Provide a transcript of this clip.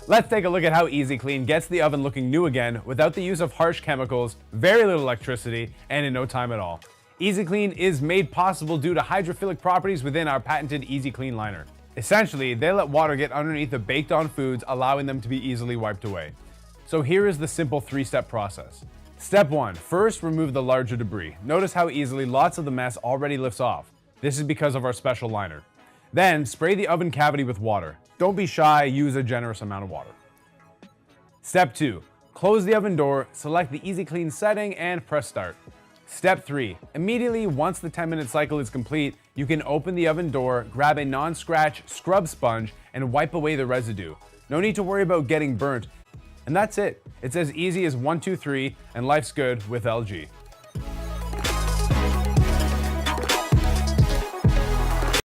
Let's take a look at how Easy Clean gets the oven looking new again without the use of harsh chemicals, very little electricity, and in no time at all. Easy Clean is made possible due to hydrophilic properties within our patented Easy Clean liner. Essentially, they let water get underneath the baked-on foods, allowing them to be easily wiped away. So here is the simple 3-step process. Step 1. First, remove the larger debris. Notice how easily lots of the mess already lifts off. This is because of our special liner. Then, spray the oven cavity with water. Don't be shy, use a generous amount of water. Step 2. Close the oven door, select the Easy Clean setting, and press start. Step 3. Immediately once the 10-minute cycle is complete, you can open the oven door, grab a non-scratch scrub sponge, and wipe away the residue. No need to worry about getting burnt. And that's it. It's as easy as 1, 2, 3, and life's good with LG.